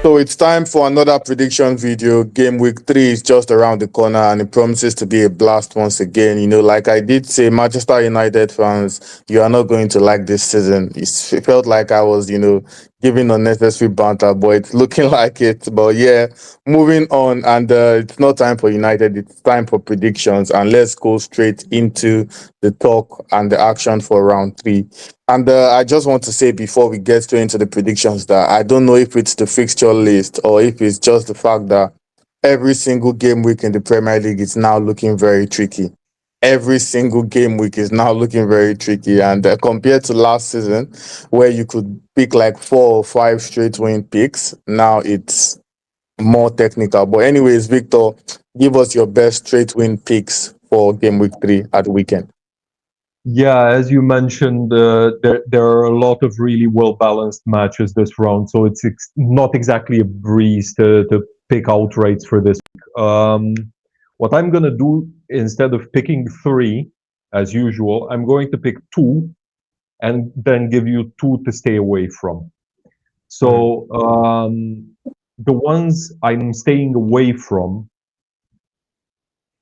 So it's time for another prediction video. Game week 3 is just around the corner and it promises to be a blast once again. Like I did say, Manchester United fans, you are not going to like this season. It felt like I was, giving unnecessary banter, but it's looking like it. But yeah, moving on. And it's not time for United, it's time for predictions. And let's go straight into the talk and the action for round 3. And I just want to say before we get straight into the predictions that I don't know if it's the fixture list or if it's just the fact that every single game week in the Premier League is now looking very tricky. Every single game week is now looking very tricky. And compared to last season, where you could pick like 4 or 5 straight win picks, now it's more technical. But, anyways, Victor, give us your best straight win picks for game week 3 at the weekend. Yeah, as you mentioned, there are a lot of really well balanced matches this round, so it's not exactly a breeze to pick outrights for this week. What I'm gonna do instead of picking three, as usual, I'm going to pick two and then give you two to stay away from. So the ones I'm staying away from,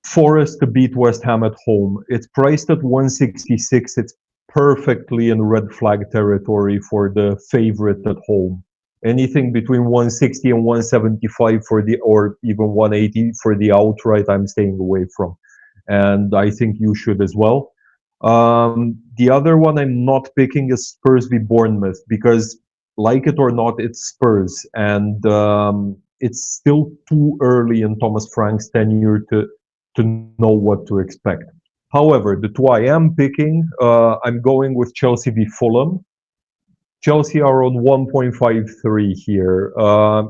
Forest to beat West Ham at home. It's priced at 166. It's perfectly in red flag territory for the favorite at home. Anything between 160 and 175 for the, or even 180 for the outright, I'm staying away from. And I think you should as well. The other one I'm not picking is Spurs v Bournemouth because, like it or not, it's Spurs. And it's still too early in Thomas Frank's tenure to know what to expect. However, the two I am picking, I'm going with Chelsea v Fulham. Chelsea are on 1.53 here.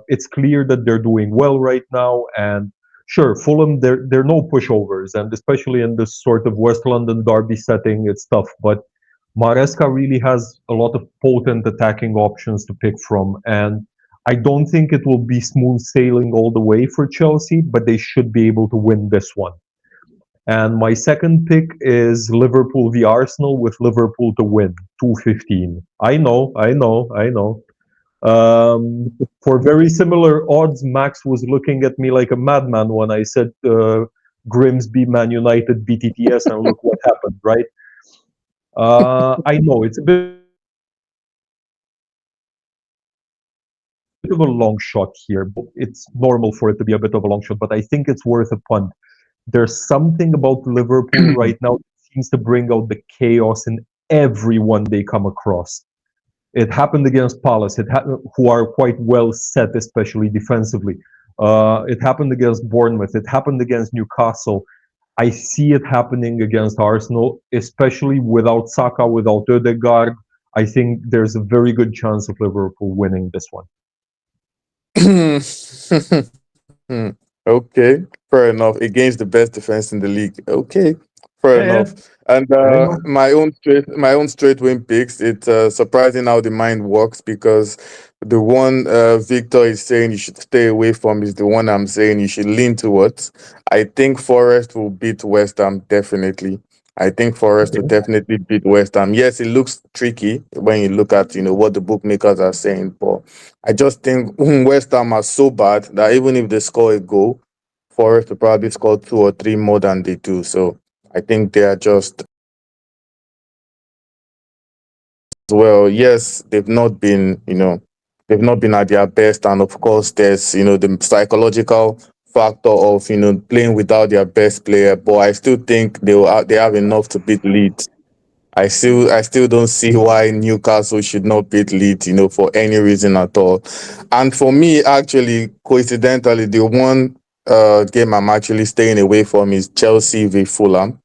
It's clear that they're doing well right now, and sure, Fulham they're no pushovers, and especially in this sort of West London derby setting, it's tough. But Maresca really has a lot of potent attacking options to pick from, and I don't think it will be smooth sailing all the way for Chelsea, but they should be able to win this one. And my second pick is Liverpool v Arsenal with Liverpool to win, 215. I know. For very similar odds, Max was looking at me like a madman when I said Grimsby, Man United, BTTS, and look what happened, right? I know it's a bit of a long shot here, but it's normal for it to be a bit of a long shot, but I think it's worth a punt. There's something about Liverpool right now that seems to bring out the chaos in everyone they come across. It happened against Palace, who are quite well set, especially defensively. It happened against Bournemouth. It happened against Newcastle. I see it happening against Arsenal, especially without Saka, without Odegaard. I think there's a very good chance of Liverpool winning this one. Okay, fair enough. Against the best defense in the league. Okay, fair Yeah, yeah, enough. And I know. my own straight win picks. It's surprising how the mind works because the one Victor is saying you should stay away from is the one I'm saying you should lean towards. I think Forest will beat West Ham definitely. I think Forest will Okay. definitely beat West Ham. Yes, it looks tricky when you look at what the bookmakers are saying, but I just think West Ham are so bad that even if they score a goal, Forest will probably score 2 or 3 more than they do. So I think they are just well. Yes, they've not been at their best, and of course, there's the psychological factor of playing without their best player. But I still think they have enough to beat Leeds. I still don't see why Newcastle should not beat Leeds, for any reason at all. And for me, actually, coincidentally, the one game I'm actually staying away from is Chelsea v Fulham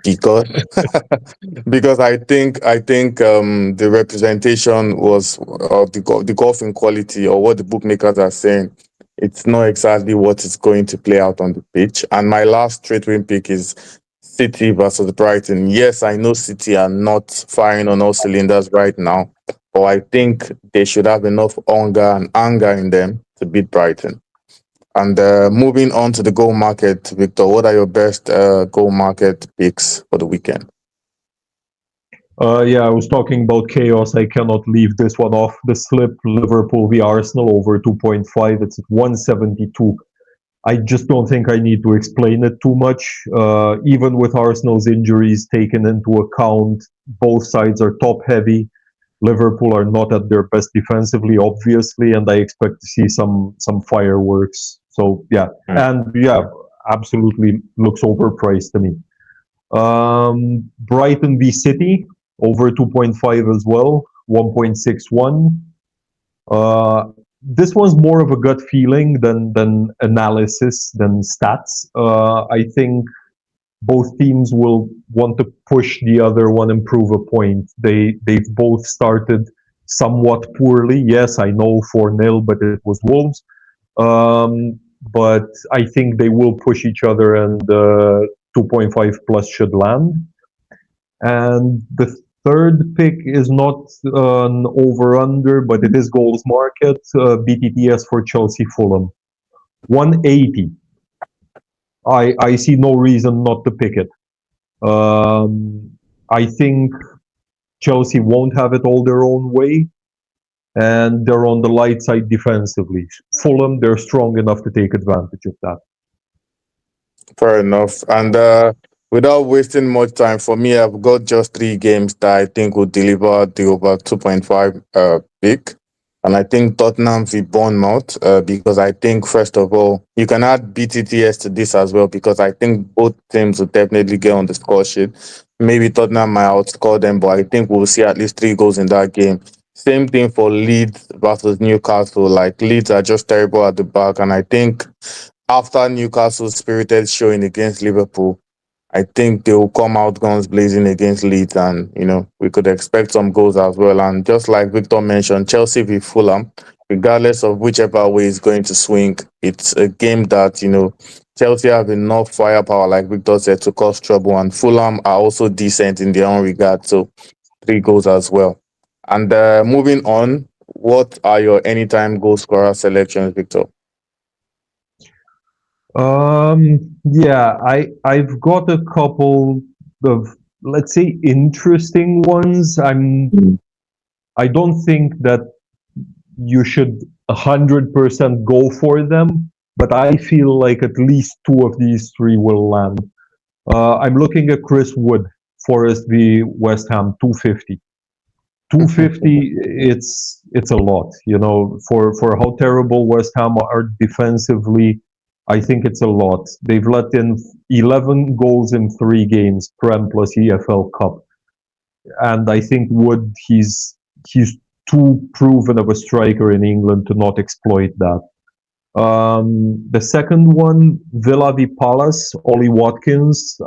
because because I think the representation was of the golfing quality or what the bookmakers are saying. It's not exactly what is going to play out on the pitch. And my last straight win pick is City versus Brighton. Yes, I know City are not firing on all cylinders right now, but I think they should have enough hunger and anger in them to beat Brighton. And moving on to the goal market, Victor, what are your best goal market picks for the weekend? Yeah, I was talking about chaos. I cannot leave this one off the slip. Liverpool v Arsenal over 2.5. It's at 172. I just don't think I need to explain it too much. Even with Arsenal's injuries taken into account, both sides are top heavy. Liverpool are not at their best defensively, obviously, and I expect to see some fireworks. So yeah, and yeah, absolutely looks overpriced to me. Brighton v City over 2.5 as well, 1.61. This one's more of a gut feeling than analysis than stats. I think both teams will want to push the other one and prove a point. They've both started somewhat poorly. Yes, I know 4-0, but it was Wolves. But I think they will push each other, and 2.5 plus should land. And the third pick is not an over under, but it is goals market. BTTS for Chelsea Fulham 180. I see no reason not to pick it. I think Chelsea won't have it all their own way, and they're on the light side defensively. Fulham, they're strong enough to take advantage of that. Fair enough. And without wasting much time, for me, I've got just three games that I think will deliver the over 2.5 pick. And I think Tottenham v Bournemouth, because I think, first of all, you can add BTTS to this as well, because I think both teams will definitely get on the score sheet. Maybe Tottenham might outscore them, but I think we'll see at least three goals in that game. Same thing for Leeds versus Newcastle. Like, Leeds are just terrible at the back. And I think after Newcastle's spirited showing against Liverpool, I think they will come out guns blazing against Leeds, and we could expect some goals as well. And just like Victor mentioned, Chelsea v Fulham, regardless of whichever way is going to swing, it's a game that Chelsea have enough firepower, like Victor said, to cause trouble, and Fulham are also decent in their own regard, so three goals as well. And moving on, what are your anytime goal scorer selections, Victor? Yeah, I've got a couple of, let's say, interesting ones. I don't think that you should 100% go for them, but I feel like at least two of these three will land. I'm looking at Chris Wood, Forest v West Ham, 250. 250, it's a lot, for how terrible West Ham are defensively. I think it's a lot. They've let in 11 goals in 3 games, Prem plus EFL Cup, and I think Wood, he's too proven of a striker in England to not exploit that. The second one, Villa v Palace, Ollie Watkins.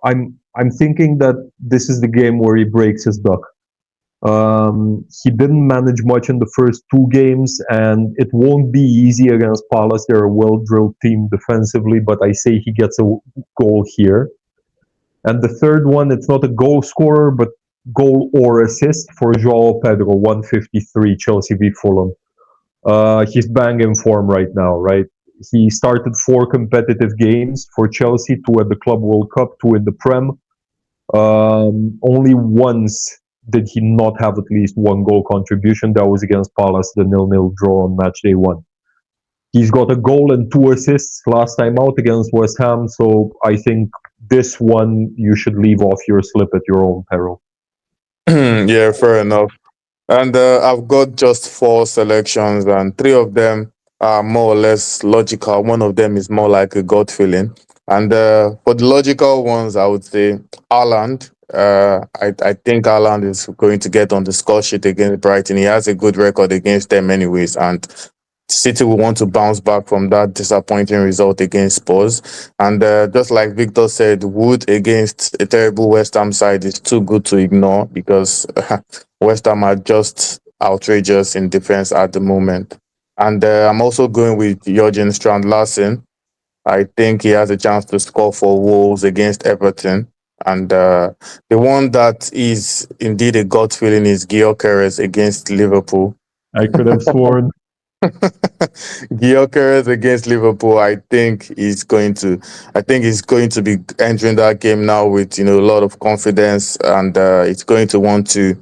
I'm thinking that this is the game where he breaks his duck. He didn't manage much in the first 2 games, and it won't be easy against Palace. They're a well-drilled team defensively, but I say he gets a goal here. And the third one, it's not a goal scorer, but goal or assist for Joao Pedro, 153, Chelsea v Fulham. He's bang in form right now, right? He started 4 competitive games for Chelsea, 2 at the Club World Cup, 2 in the Prem. Only once did he not have at least one goal contribution. That was against Palace, the 0-0 draw on match day 1. He's got a goal and 2 assists last time out against West Ham, so I think this one you should leave off your slip at your own peril. Yeah, fair enough. And I've got just four selections, and three of them are more or less logical. One of them is more like a gut feeling. And for the logical ones, I would say Haaland. I think Haaland is going to get on the score sheet against Brighton. He has a good record against them, anyways, and City will want to bounce back from that disappointing result against Spurs. And just like Victor said, Wood against a terrible West Ham side is too good to ignore, because West Ham are just outrageous in defense at the moment. And I'm also going with Jurgen Strand Larsen. I think he has a chance to score for Wolves against Everton. And the one that is indeed a gut feeling is Gyökeres against Liverpool. I could have sworn. Gyökeres against Liverpool, I think he's going to be entering that game now with a lot of confidence, and it's going to want to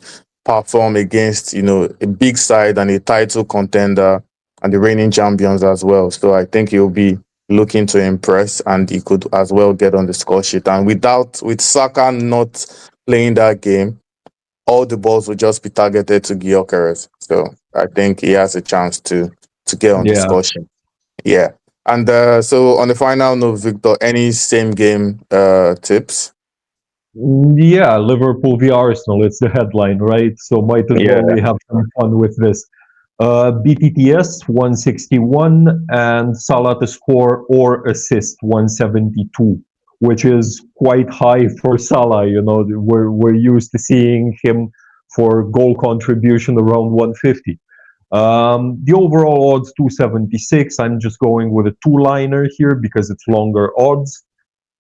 perform against a big side and a title contender and the reigning champions as well. So I think he'll be looking to impress, and he could as well get on the score sheet. And with Saka not playing that game, all the balls will just be targeted to Gyökeres. So I think he has a chance to get on the Yeah. score sheet. Yeah. And so on the final note, Victor, any same game tips? Yeah, Liverpool v Arsenal. It's the headline, right? So might as well Yeah. we have some fun with this. BTTS 161 and Salah to score or assist 172, which is quite high for Salah. We're used to seeing him for goal contribution around 150. The overall odds 276. I'm just going with a two-liner here because it's longer odds.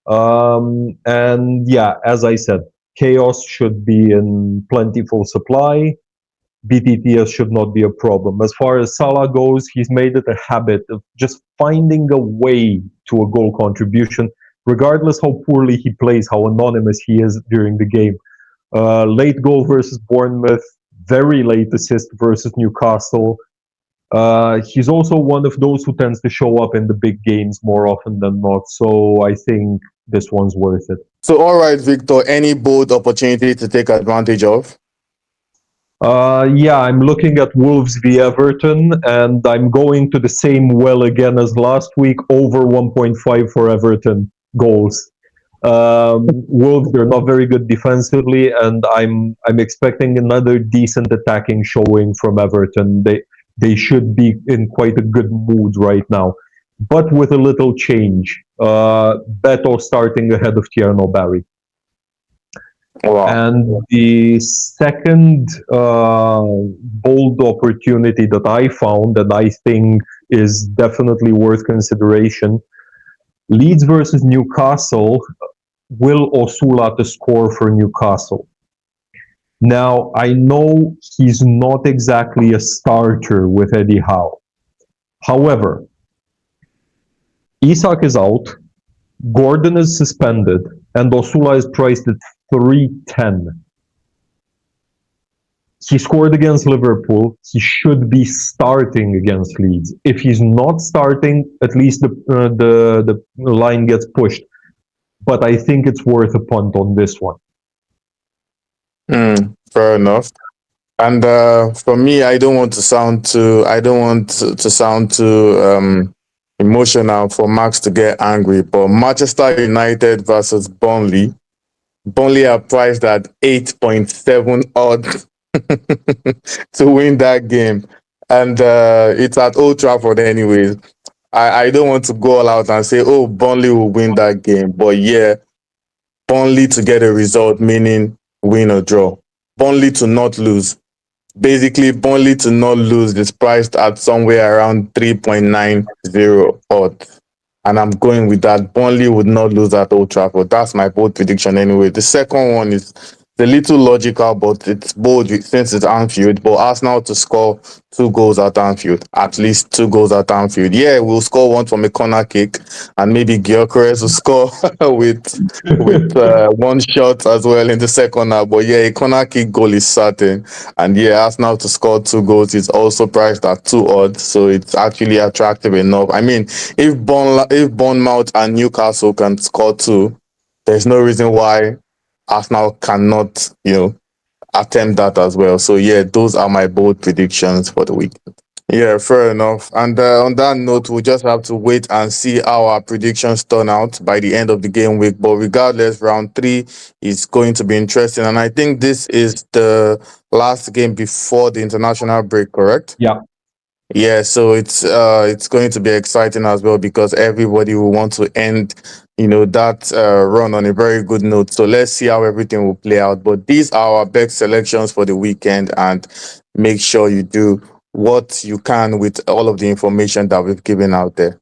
And yeah, as I said, chaos should be in plentiful supply. BTTS should not be a problem. As far as Salah goes, he's made it a habit of just finding a way to a goal contribution, regardless how poorly he plays, how anonymous he is during the game. Late goal versus Bournemouth, very late assist versus Newcastle. He's also one of those who tends to show up in the big games more often than not. So I think this one's worth it. So all right, Victor, any bold opportunity to take advantage of? Yeah, I'm looking at Wolves v Everton, and I'm going to the same well again as last week, over 1.5 for Everton goals. Wolves, they're not very good defensively, and I'm expecting another decent attacking showing from Everton. They should be in quite a good mood right now, but with a little change. Beto starting ahead of Tierno Barry. Wow. And the second bold opportunity that I found that I think is definitely worth consideration, Leeds versus Newcastle. Will Osula to score for Newcastle? Now, I know he's not exactly a starter with Eddie Howe. However, Isak is out, Gordon is suspended, and Osula is priced at 310. He scored against Liverpool. He should be starting against Leeds. If he's not starting, at least the line gets pushed. But I think it's worth a punt on this one. Fair enough. And for me, I don't want to sound too emotional for Max to get angry. But Manchester United versus Burnley. Burnley are priced at 8.7 odds to win that game. And it's at Old Trafford anyways. I don't want to go all out and say, oh, Burnley will win that game. But yeah, Burnley to get a result, meaning win or draw. Burnley to not lose. Basically, Burnley to not lose is priced at somewhere around 3.90 odds. And I'm going with that. Burnley would not lose at Old Trafford. That's my bold prediction anyway. The second one is a little logical, but it's bold since it's Anfield. But Arsenal to score 2 goals at Anfield, at least 2 goals at Anfield. Yeah, we'll score one from a corner kick, and maybe Gyökeres will score with one shot as well in the second half. But yeah, a corner kick goal is certain. And yeah, Arsenal to score 2 goals is also priced at 2 odds, so it's actually attractive enough. I mean, if Bournemouth and Newcastle can score two, there's no reason why Arsenal cannot, attempt that as well. So yeah, those are my bold predictions for the week. Yeah, fair enough. And on that note, we'll just have to wait and see how our predictions turn out by the end of the game week. But regardless, round three is going to be interesting. And I think this is the last game before the international break, correct? Yeah. Yeah, so it's going to be exciting as well because everybody will want to end, that run on a very good note. So let's see how everything will play out. But these are our best selections for the weekend, and make sure you do what you can with all of the information that we've given out there.